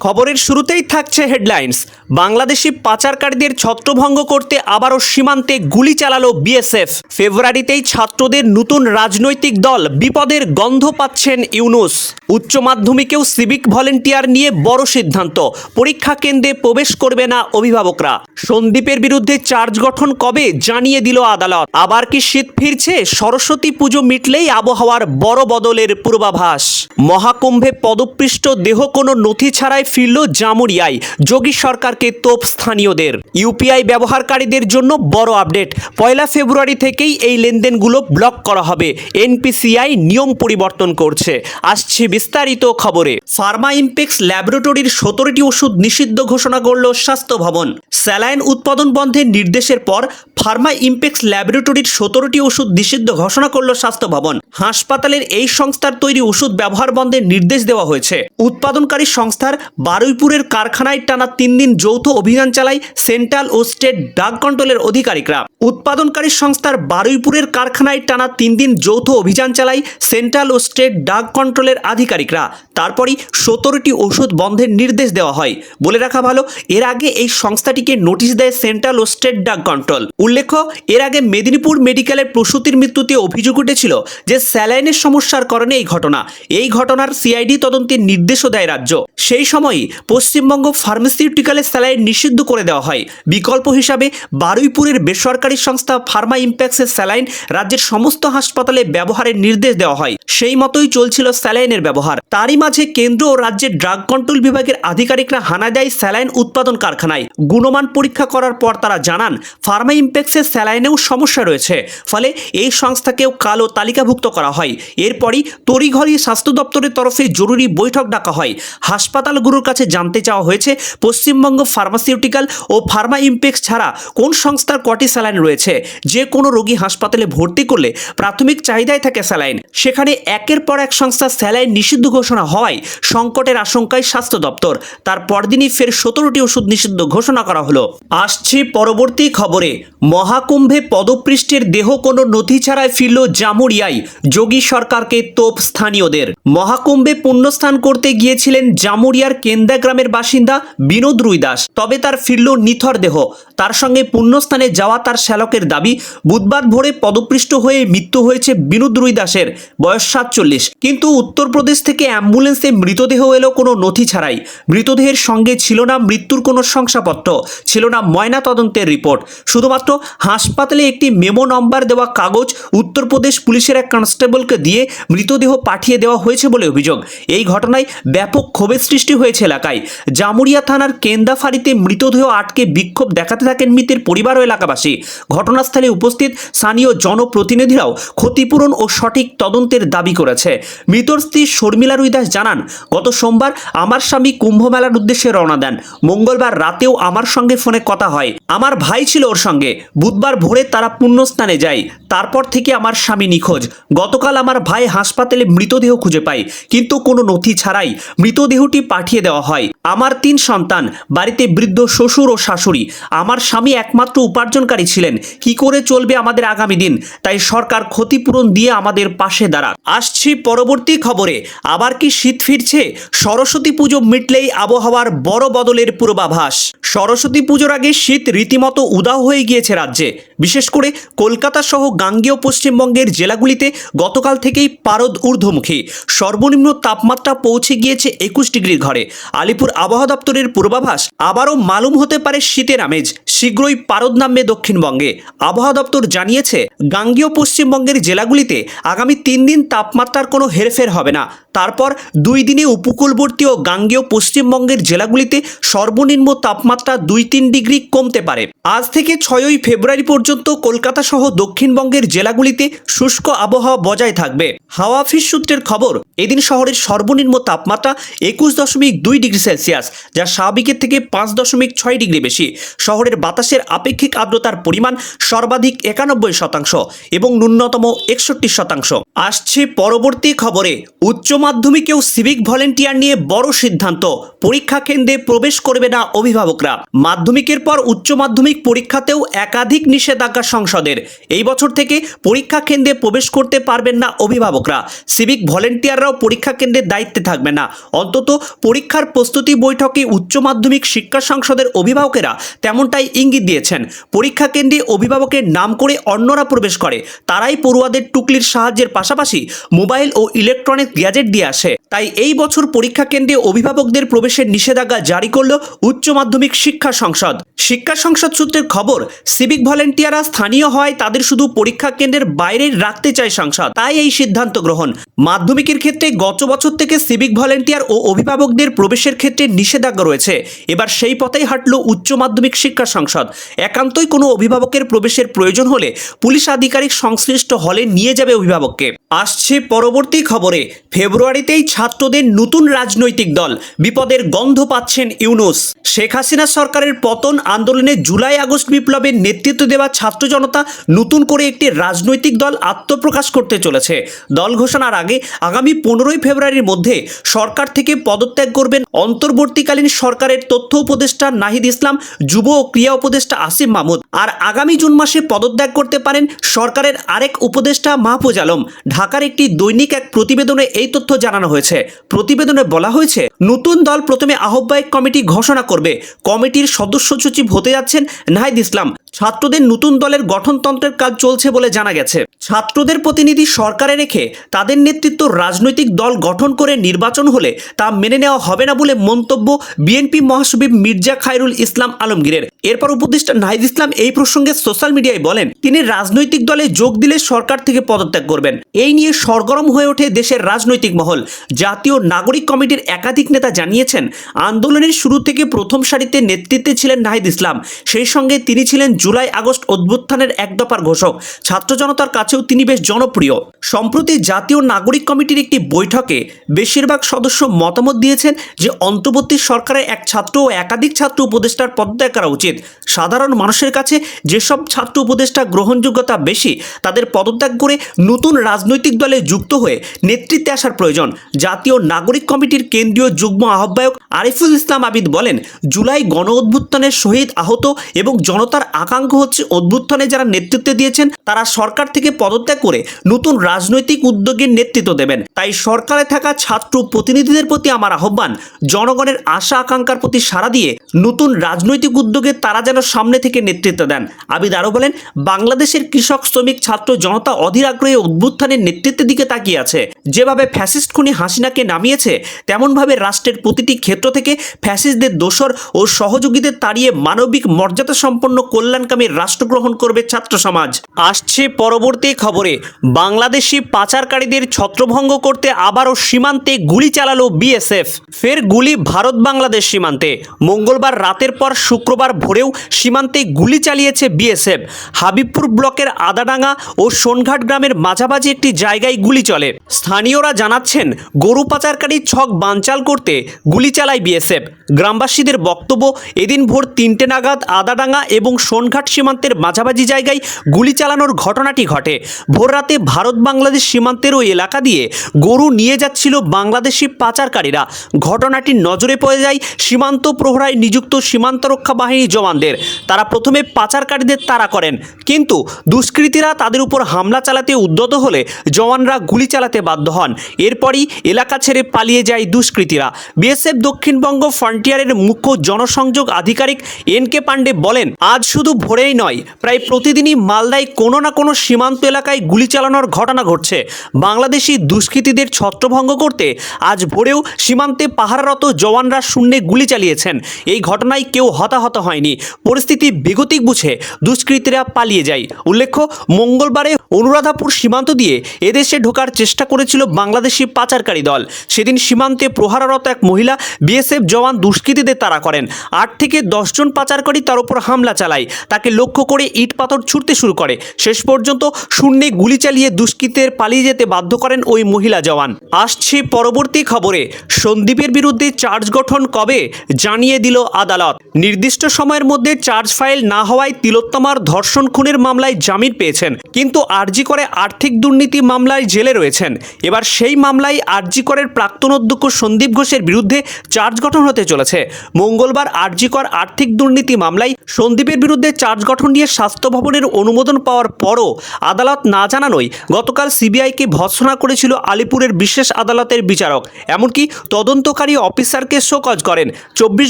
খবরের শুরুতেই থাকছে হেডলাইন্স। বাংলাদেশি পাচারকারীদের ছত্রভঙ্গ করতে আবারও সীমান্তে গুলি চালালো বিএসএফ। ফেব্রুয়ারিতেই ছাত্রদের নতুন রাজনৈতিক দল বিপদের গন্ধ পাচ্ছেন ইউনূস। উচ্চ মাধ্যমিকেও সিভিক ভলেন্টিয়ার নিয়ে বড় সিদ্ধান্ত, পরীক্ষা কেন্দ্রে প্রবেশ করবে না অভিভাবকরা। সন্দীপের বিরুদ্ধে চার্জ গঠন কবে জানিয়ে দিল আদালত। আবার কি শীত ফিরছে? সরস্বতী পুজো মিটলেই আবহাওয়ার বড় বদলের পূর্বাভাস। মহাকুম্ভে পদপৃষ্ট দেহ কোনো নথি ছাড়াই ফিরল জামুরিয়ায়, যোগী সরকারকে তোপ স্থানীয়দের। ইউপিআই ব্যবহারকারীদের জন্য বড় আপডেট, 1 ফেব্রুয়ারি থেকেই এই লেনদেনগুলো ব্লক করা হবে। এনপিসিআই নিয়ম পরিবর্তন করছে। আসছে বিস্তারিত খবরে। ফার্মা ইমপেক্স ল্যাবরেটরির 17টি ওষুধ নিষিদ্ধ ঘোষণা করল স্বাস্থ্য ভবন। স্যালাইন উৎপাদন বন্ধের নির্দেশের পর ফার্মা ইমপেক্স ল্যাবরেটরির 17টি ওষুধ নিষিদ্ধ ঘোষণা করল স্বাস্থ্য ভবন। হাসপাতালের এই সংস্থার তৈরি ওষুধ ব্যবহার বন্ধের নির্দেশ দেওয়া হয়েছে। উৎপাদনকারী সংস্থার বারুইপুরের কারখানায় টানা 3 দিন যৌথ অভিযান চালায় সেন্ট্রাল ও স্টেট ড্রাগ কন্ট্রোলের আধিকারিকরা। উৎপাদনকারী সংস্থার বারুইপুরের কারখানায় টানা 3 দিন যৌথ অভিযান চালায় সেন্ট্রাল ও স্টেট ড্রাগ কন্ট্রোলের আধিকারিকরা। তারপরই 17টি ওষুধ বন্ধের নির্দেশ দেওয়া হয়। বলে রাখা ভালো, এর আগে এই সংস্থাটিকে নোটিশ দেয় সেন্ট্রাল ও স্টেট ড্রাগ কন্ট্রোল। উল্লেখ্য, এর আগে মেদিনীপুর মেডিকেলের প্রসূতির মৃত্যুতে অভিযোগ উঠেছিল যে স্যালাইনের সমস্যার কারণে এই ঘটনা। এই ঘটনার সিআইডি তদন্তের নির্দেশও দেয় রাজ্য। সেই সময়ই পশ্চিমবঙ্গ ফার্মাসিউটিক্যালের স্যালাইন নিষিদ্ধ করে দেওয়া হয়। বিকল্প হিসাবে বারুইপুরের বেসরকারি সংস্থা ফার্মা ইমপ্যাক্সের স্যালাইন রাজ্যের সমস্ত হাসপাতালে ব্যবহারের নির্দেশ দেওয়া হয়। সেই মতোই চলছিল স্যালাইনের ব্যবহার। তারই মাঝে কেন্দ্র ও রাজ্যের ড্রাগ কন্ট্রোল বিভাগের আধিকারিকরা হানা দেয় স্যালাইন উৎপাদন কারখানায়। গুণমান পরীক্ষা করার পর তারা জানান ফার্মা ইমপ্যাক্সের স্যালাইনেও সমস্যা রয়েছে। ফলে এই সংস্থাকেও কালো তালিকাভুক্ত করা হয়। এরপরই তড়িঘড়ি স্বাস্থ্য দপ্তরের তরফে জরুরি বৈঠক ডাকা হয়। হাসপাতালগুলোর কাছে জানতে চাওয়া হয়েছে পশ্চিমবঙ্গ ফার্মাসিউটিক্যাল ও ফার্মা ইমপ্যাক্স ছাড়া কোন সংস্থার কটি স্যালাইন রয়েছে। যে কোনো রোগী হাসপাতালে ভর্তি করলে প্রাথমিক চাহিদায় থাকে স্যালাইন, সেখানে একের পর এক সংস্থা স্যালাইন নিষিদ্ধ ঘোষণা হওয়ায় সংকটের আশঙ্কায় স্বাস্থ্য দপ্তর। তার পরদিনই ফের 17টি ওষুধ নিষিদ্ধ ঘোষণা করা হলো। আসছে পরবর্তী খবরে। মহাকুম্ভে পদপৃষ্ঠের দেহ কোনো নথি ছাড়াই ফিরল জামুরিয়ায়, যোগী সরকারকে তোপ স্থানীয়দের। মহাকুম্ভে পুণ্যস্থান করতে গিয়েছিলেন জামুরিয়ার কেন্দা গ্রামের বাসিন্দা বিনোদ রুইদাস। তবে তার ফিরল নিথর দেহ। তার সঙ্গে পুণ্যস্থানে যাওয়া তার শ্যালকের দাবি, বুধবার ভোরে পদপৃষ্ঠ হয়ে মৃত্যু হয়েছে বিনোদ রুইদাসের, বয়স 47। কিন্তু উত্তরপ্রদেশ থেকে অ্যাম্বুলেন্সে মৃতদেহ এলো কোনো নথি ছাড়াই। মৃতদেহের সঙ্গে ছিল না মৃত্যুর কোনো শংসাপত্র, ছিল না ময়না তদন্তের রিপোর্ট। শুধুমাত্র হাসপাতালে একটি মেমো নম্বর দেওয়া কাগজ উত্তরপ্রদেশ পুলিশের এক কনস্টেবলকে দিয়ে মৃতদেহ পাঠিয়ে দেওয়া হয়েছে বলে অভিযোগ। এই ঘটনায় ব্যাপক ক্ষোভের সৃষ্টি হয়েছে এলাকায়। জামুরিয়া থানার কেন্দাফাড়িতে মৃতদেহ আটকে বিক্ষোভ দেখাতে থাকেন মৃতের পরিবার ও এলাকাবাসী। ঘটনাস্থলে উপস্থিত স্থানীয় জনপ্রতিনিধিরাও ক্ষতিপূরণ ও সঠিক তদন্তের দাবি করেছে। মৃতর স্ত্রী শর্মিলা রুইদাস জানান, গত সোমবার আমার স্বামী কুম্ভ মেলার উদ্দেশ্যে রওনা দেন। মঙ্গলবার রাতেও আমার সঙ্গে ফোনে কথা হয়। আমার ভাই ছিল ওর সঙ্গে। বুধবার ভোরে তারা পুণ্যস্থানে যায়। তারপর থেকে আমার স্বামী নিখোঁজ। গতকাল আমার ভাই হাসপাতালে মৃতদেহ খুঁজে পায়, কিন্তু কোনো নথি ছাড়াই মৃতদেহটি পাঠিয়ে দেওয়া হয়। আমার 3 সন্তান, বাড়িতে বৃদ্ধ শ্বশুর ও শাশুড়ি। আমার স্বামী একমাত্র উপার্জনকারী ছিলেন। কি করে চলবে আমাদের আগামী দিন? তাই সরকার ক্ষতিপূরণ দিয়ে আমাদের পাশে দাঁড়াক। আসছি পরবর্তী খবরে। আবার কি শীত ফিরছে? সরস্বতী পুজো মিটলেই আবহাওয়ার বড় বদলের পূর্বাভাস। সরস্বতী পুজোর আগে শীত রীতিমতো উদাও হয়ে গিয়েছে রাজ্যে। বিশেষ করে কলকাতা সহ গাঙ্গেয় পশ্চিমবঙ্গের জেলাগুলিতে গতকাল থেকেই পারদ ঊর্ধ্বমুখী। সর্বনিম্ন তাপমাত্রা পৌঁছে গিয়েছে 21 ডিগ্রির ঘরে। আলিপুর আবহাওয়া দপ্তরের পূর্বাভাস, আবারও মালুম হতে পারে শীতের আমেজ। শীঘ্রই পারদ নামবে দক্ষিণবঙ্গে। আবহাওয়া দপ্তর জানিয়েছে, গাঙ্গেয় পশ্চিমবঙ্গের জেলাগুলিতে আগামী 3 দিন তাপমাত্রার কোনো হেরফের হবে না। তারপর 2 দিনে উপকূলবর্তী ও গাঙ্গেয় পশ্চিমবঙ্গের জেলাগুলিতে সর্বনিম্ন তাপমাত্রা 2-3 ডিগ্রি কমতে পারে। আজ থেকে 6ই ফেব্রুয়ারি পর্যন্ত কলকাতা সহ দক্ষিণবঙ্গের জেলাগুলিতে শুষ্ক আবহাওয়া বজায় থাকবে। হাওয়া অফিস সূত্রের খবর, এদিন শহরের সর্বনিম্ন তাপমাত্রা 21.2 ডিগ্রি সেলসিয়াস, যা স্বাভাবিকের থেকে 5.6 ডিগ্রি বেশি। শহরের বাতাসের আপেক্ষিক আর্দ্রতার পরিমাণ সর্বাধিক 91% এবং ন্যূনতম 61%। আসছে পরবর্তী খবরে, উচ্চ মাধ্যমিকেও সিভিক ভলেন্টিয়ার নিয়ে বড় সিদ্ধান্ত, পরীক্ষা কেন্দ্রে প্রবেশ করবে না অভিভাবকরা। মাধ্যমিকের পর উচ্চ মাধ্যমিক পরীক্ষাতেও একাধিক নিষেধাজ্ঞা সংসদের। এই বছর থেকে পরীক্ষা কেন্দ্রে প্রবেশ করতে পারবেন না অভিভাবকরা। সিভিক ভলেন্টিয়াররাও পরীক্ষা কেন্দ্রের দায়িত্বে থাকবে না। অন্তত পরীক্ষার প্রস্তুতি বৈঠকে উচ্চ মাধ্যমিক শিক্ষা সংসদের অভিভাবকেরা তেমনটাই ইঙ্গিত দিয়েছেন। পরীক্ষা কেন্দ্রে অভিভাবকের নাম করে অন্যরা প্রবেশ করে, তারাই পড়ুয়াদের টুকলির সাহায্যের পাশাপাশি মোবাইল ও ইলেকট্রনিক গ্যাজেট দিয়ে আসে। তাই এই বছর পরীক্ষা কেন্দ্রে অভিভাবকদের প্রবেশের নিষেধাজ্ঞা জারি করল উচ্চ মাধ্যমিক শিক্ষা সংসদ। শিক্ষা সংসদ সূত্রের খবর, সিভিক ভলেন্টিয়াররা স্থানীয় হয় তাদের শুধু পরীক্ষা কেন্দ্রের বাইরে রাখতে চায় সংসদ, তাই এই সিদ্ধান্ত গ্রহণ। মাধ্যমিকের ক্ষেত্রে গত বছর থেকে সিভিক ভলেন্টিয়ার ও অভিভাবকদের প্রবেশের ক্ষেত্রে নিষেধাজ্ঞা রয়েছে। এবার সেই পথেই হাঁটল উচ্চ মাধ্যমিক শিক্ষা সংসদ। একান্তই কোনো অভিভাবকের প্রবেশের প্রয়োজন হলে পুলিশ আধিকারিক সংশ্লিষ্ট হলে নিয়ে যাবে অভিভাবককে। আসছে পরবর্তী খবরে, ফেব্রুয়ারিতেই ছাত্রদের নতুন রাজনৈতিক দল, বিপদের গন্ধ পাচ্ছেন ইউনূস। শেখ হাসিনা সরকারের পতন আন্দোলনে জুলাই আগস্ট বিপ্লবের নেতৃত্ব দেওয়া ছাত্র জনতা নতুন করে একটি রাজনৈতিক দল আত্মপ্রকাশ করতে চলেছে। দল ঘোষণার আগে আগামী 15ই ফেব্রুয়ারির মধ্যে সরকার থেকে পদত্যাগ করবেন অন্তর্বর্তীকালীন সরকারের তথ্য উপদেষ্টা নাহিদ ইসলাম, যুব ও ক্রীড়া উপদেষ্টা আসিফ মাহমুদ। আর আগামী জুন মাসে পদত্যাগ করতে পারেন সরকারের আরেক উপদেষ্টা মাহফুজ আলম। ঢাকার একটি দৈনিক এক প্রতিবেদনে এই তথ্য জানানো হয়েছে। প্রতিবেদনে বলা হয়েছে, নতুন দল প্রথমে আহ্বায়ক কমিটি ঘোষণা করবে। কমিটির সদস্য সচিব হতে যাচ্ছেন নাহিদ ইসলাম। ছাত্রদের নতুন দলের গঠনতন্ত্রের কাজ চলছে বলে জানা গেছে। ছাত্রদের প্রতিনিধি সরকারে রেখে তাদের নেতৃত্ব রাজনৈতিক দল গঠন করে নির্বাচন হলে তা মেনে নেওয়া হবে না বলে মন্তব্য বিএনপি মহাসচিব মির্জা খায়রুল ইসলাম আলমগীরের। এরপর উপদেষ্টা নাহিদ ইসলাম এই প্রসঙ্গে সোশ্যাল মিডিয়ায় বলেন, তিনি রাজনৈতিক দলে যোগ দিলে সরকার থেকে পদত্যাগ করবেন। এই নিয়ে সরগরম হয়ে ওঠে দেশের রাজনৈতিক মহল। জাতীয় নাগরিক কমিটির একাধিক নেতা জানিয়েছেন, আন্দোলনের শুরু থেকে প্রথম সারিতে নেতৃত্বে ছিলেন নাহিদ ইসলাম। সেই সঙ্গে তিনি ছিলেন জুলাই আগস্ট অভ্যুত্থানের এক দফার ঘোষক। ছাত্র জনতার কাছেও তিনি বেশ জনপ্রিয়। সম্প্রতি জাতীয় নাগরিক কমিটির একটি বৈঠকে বেশিরভাগ সদস্য মতামত দিয়েছেন যে অন্তর্বর্তী সরকারের এক ছাত্র ও একাধিক ছাত্র উপদেষ্টার পদত্যাগ করা উচিত। সাধারণ মানুষের কাছে যেসব ছাত্র উপদেষ্টা গ্রহণযোগ্যতা বেশি, তাদের পদত্যাগ করে নতুন রাজনৈতিক দলে যুক্ত হয়ে নেতৃত্বে আসার প্রয়োজন। জাতীয় নাগরিক কমিটির কেন্দ্রীয় যুগ্ম আহ্বায়ক আরিফুল ইসলাম আবিদ বলেন, জুলাই গণ অভ্যুত্থানের শহীদ আহত এবং জনতার আকাঙ্ক্ষা হচ্ছে অভ্যুত্থানে যারা নেতৃত্ব দিয়েছেন তারা সরকার থেকে পদত্যাগ করে নতুন রাজনৈতিক উদ্যোগের নেতৃত্ব দেবেন। তাই সরকারে থাকা ছাত্র প্রতিনিধিদের প্রতি আমার আহ্বান, জনগণের আশা আকাঙ্ক্ষার প্রতি সাড়া দিয়ে নতুন রাজনৈতিক উদ্যোগে তারা যেন সামনে থেকে নেতৃত্ব দেন। আবিদ আরও বলেন, বাংলাদেশের কৃষক, শ্রমিক, ছাত্র জনতা অধীর আগ্রহে অভ্যুত্থানের নেতৃত্বের দিকে তাকিয়ে আছে। যেভাবে ফ্যাসিস্ট খুনি হাসিনাকে নামিয়েছে, তেমনভাবে রাষ্ট্রের প্রতিটি ক্ষেত্র থেকে ফ্যাসিস্টদের দোসর ও সহযোগীদের তাড়িয়ে মানবিক মর্যাদা সম্পন্ন কল্যাণকামী রাষ্ট্র গ্রহণ করবে ছাত্র সমাজ। আসছে পরবর্তী খবরে, বাংলাদেশি পাচারকারীদের ছত্রভঙ্গ করতে আবারও সীমান্তে গুলি চালালো বিএসএফ। ফের গুলি ভারত বাংলাদেশ সীমান্তে। মঙ্গলবার রাতের পর শুক্রবার ভোরেও সীমান্তে গুলি চালিয়েছে বিএসএফ। হাবিবপুর ব্লকের আদাডাঙ্গা ও সোনঘাট গ্রামের মাঝামাঝি একটি জায়গায় গুলি চলে। স্থানীয়রা জানাচ্ছেন, গরু পাচারকারীর ছক বানচাল করতে গুলি চালায় বিএসএফ। গ্রামবাসীদের বক্তব্য, এদিন ভোর 3টে নাগাদ আদাডাঙ্গা এবং সোনঘাট সীমান্তের মাঝামাঝি জায়গায় গুলি চালানোর ঘটনাটি ঘটে। ভোর রাতে ভারত বাংলাদেশ সীমান্তের ওই এলাকা দিয়ে গরু নিয়ে যাচ্ছিল বাংলাদেশি পাচারকারীরা। ঘটনাটি নজরে পড়ে যায় সীমান্ত প্রহরায় নিযুক্ত সীমান্তরক্ষা বাহিনী জওয়ানদের। তারা প্রথমে পাচারকারীদের তাড়া করেন, কিন্তু দুষ্কৃতীরা তাদের উপর হামলা চালাতে উদ্যত হলে জওয়ানরা গুলি চালাতে বাধ্য হন। এরপরই এলাকা ছেড়ে পালিয়ে যায় দুষ্কৃতীরা। বিএসএফ দক্ষিণবঙ্গ ফ্রন্টিয়ারের মুখ্য জনসংযোগ আধিকারিক এনকে পান্ডে বলেন, আজ শুধু ভোরেই নয়, প্রায় প্রতিদিনই মালদায় কোনো না কোনো সীমান্ত এলাকায় গুলি চালানোর ঘটনা ঘটছে। বাংলাদেশি দুষ্কৃতীদের ছত্রভঙ্গ করতে আজ ভোরেও সীমান্তে পাহারারত জওয়ানরা শূন্যে গুলি চালিয়েছেন। এই ঘটনায় কেউ হতাহত হয়নি। পরিস্থিতি বেগতিক বুঝে দুষ্কৃতীরা পালিয়ে যায়। উল্লেখ্য, মঙ্গলবারে অনুরাধাপুর সীমান্ত দিয়ে এদেশে ঢোকার চেষ্টা করেছিল বাংলাদেশি পাচারকারী দল। সেদিন সীমান্তে প্রহাররত এক মহিলা বিএসএফ জওয়ান দুষ্কৃতীদের তাড়া করেন। 8 থেকে 10 জন পাচারকারী তার উপর হামলা চালায়। তাকে লক্ষ্য করে ইট পাথর ছুঁড়তে শুরু করে। শেষ পর্যন্ত শূন্যে গুলি চালিয়ে দুষ্কৃতীদের পালিয়ে যেতে বাধ্য করেন ওই মহিলা জওয়ান। আসছে পরবর্তী খবরে, সন্দীপের বিরুদ্ধে চার্জ গঠন কবে জানিয়ে দিল আদালত। নির্দিষ্ট সময়ের সময়ের মধ্যে চার্জ ফাইল না হওয়ায় তিলোত্তমার ধর্ষণ খুনের মামলায় জামিন পেয়েছেন, কিন্তু আরজি করে আর্থিক দুর্নীতি মামলায় জেলে রয়েছেন। এবার সেই মামলায় আরজি করের প্রাক্তন অধ্যক্ষ সন্দীপ ঘোষের বিরুদ্ধে চার্জ গঠন হতে চলেছে। মঙ্গলবার আরজি কর আর্থিক দুর্নীতি মামলায় সন্দীপের বিরুদ্ধে চার্জ গঠন নিয়ে স্বাস্থ্য ভবনের অনুমোদন পাওয়ার পরও আদালত না জানানোয় গতকাল সিবিআইকে ভর্ৎসনা করেছিল আলিপুরের বিশেষ আদালতের বিচারক। এমনকি তদন্তকারী অফিসারকে শোকজ করেন। 24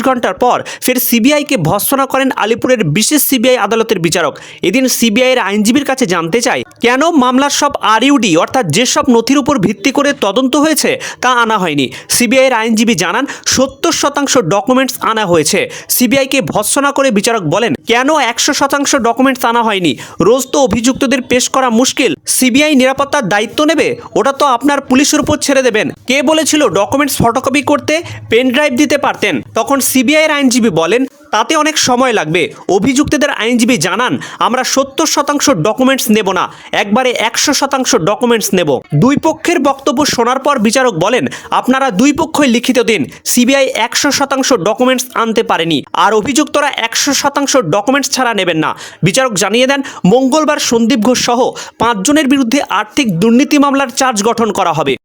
ঘন্টার পর ফের সিবিআইকে ভর্ৎসনা করেন আলিপুরের বিশেষ সিবিআই আদালতের বিচারক। এদিন সিবিআইয়ের আইনজীবীর কাছে জানতে চাই, কেন মামলার সব আরইউডি অর্থাৎ যেসব নথির উপর ভিত্তি করে তদন্ত হয়েছে তা আনা হয়নি। সিবিআইয়ের আইনজীবী জানান 70% ডকুমেন্টস আনা হয়েছে। সিবিআইকে ভর্ৎসনা করে বিচারক বলেন, কেন 100% ডকুমেন্টস আনা হয়নি? রোজ তো অভিযুক্তদের পেশ করা মুশকিল। সিবিআই নিরাপত্তার দায়িত্ব নেবে, ওটা তো আপনার পুলিশের উপর ছেড়ে দেবেন। কে বলেছিল ডকুমেন্টস ফটোকপি করতে? পেন ড্রাইভ দিতে পারতেন। তখন সিবিআইয়ের আইনজীবী বলেন, তাতে অনেক সময় লাগবে। অভিযুক্তদের আইনজীবী জানান, আমরা 70% ডকুমেন্টস নেব না, একবারে 100% ডকুমেন্টস নেব। দুই পক্ষের বক্তব্য শোনার পর বিচারক বলেন, আপনারা দুই পক্ষই লিখিত দিন। সিবিআই 100% ডকুমেন্টস আনতে পারেনি, আর অভিযুক্তরা 100% ডকুমেন্টস ছাড়া নেবেন না। বিচারক জানিয়ে দেন, মঙ্গলবার সন্দীপ ঘোষ সহ 5 জনের বিরুদ্ধে আর্থিক দুর্নীতি মামলার চার্জ গঠন করা হবে।